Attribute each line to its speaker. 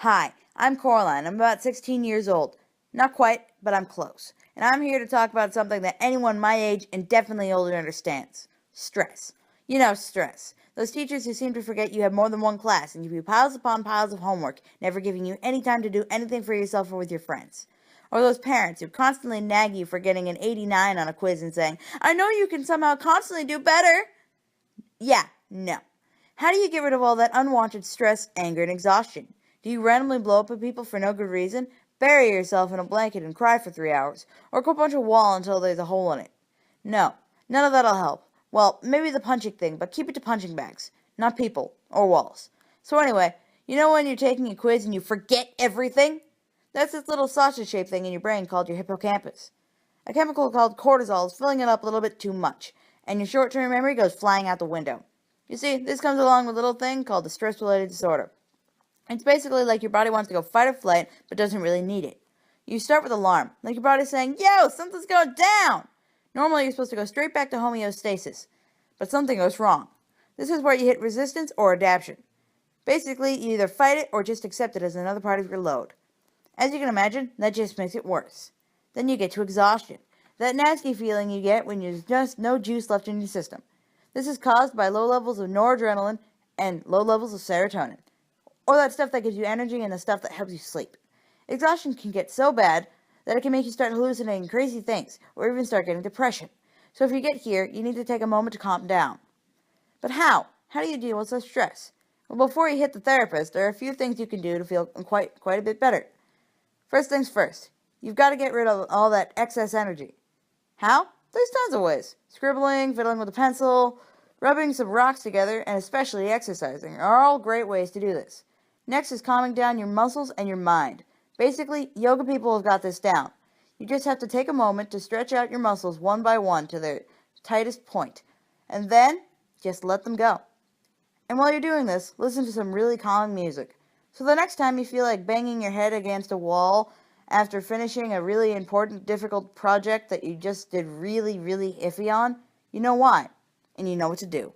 Speaker 1: Hi, I'm Coraline. I'm about 16 years old. Not quite, but I'm close. And I'm here to talk about something that anyone my age and definitely older understands. Stress. You know, stress. Those teachers who seem to forget you have more than one class and give you piles upon piles of homework, never giving you any time to do anything for yourself or with your friends. Or those parents who constantly nag you for getting an 89 on a quiz and saying, I know you can somehow constantly do better. Yeah, no. How do you get rid of all that unwanted stress, anger, and exhaustion? Do you randomly blow up at people for no good reason, bury yourself in a blanket and cry for 3 hours, or go punch a wall until there's a hole in it? No, none of that'll help. Well, maybe the punching thing, but keep it to punching bags, not people or walls. So anyway, you know when you're taking a quiz and you forget everything? That's this little sausage-shaped thing in your brain called your hippocampus. A chemical called cortisol is filling it up a little bit too much, and your short-term memory goes flying out the window. You see, this comes along with a little thing called the stress-related disorder. It's basically like your body wants to go fight or flight, but doesn't really need it. You start with alarm, like your body's saying, yo, something's going down! Normally you're supposed to go straight back to homeostasis, but something goes wrong. This is where you hit resistance or adaptation. Basically, you either fight it or just accept it as another part of your load. As you can imagine, that just makes it worse. Then you get to exhaustion, that nasty feeling you get when there's just no juice left in your system. This is caused by low levels of noradrenaline and low levels of serotonin, or that stuff that gives you energy and the stuff that helps you sleep. Exhaustion can get so bad that it can make you start hallucinating crazy things, or even start getting depression. So if you get here, you need to take a moment to calm down. But how? How do you deal with such stress? Well, before you hit the therapist, there are a few things you can do to feel quite a bit better. First things first, you've got to get rid of all that excess energy. How? There's tons of ways. Scribbling, fiddling with a pencil, rubbing some rocks together, and especially exercising are all great ways to do this. Next is calming down your muscles and your mind. Basically, yoga people have got this down. You just have to take a moment to stretch out your muscles one by one to their tightest point, and then just let them go. And while you're doing this, listen to some really calming music. So the next time you feel like banging your head against a wall after finishing a really important, difficult project that you just did really iffy on, you know why, and you know what to do.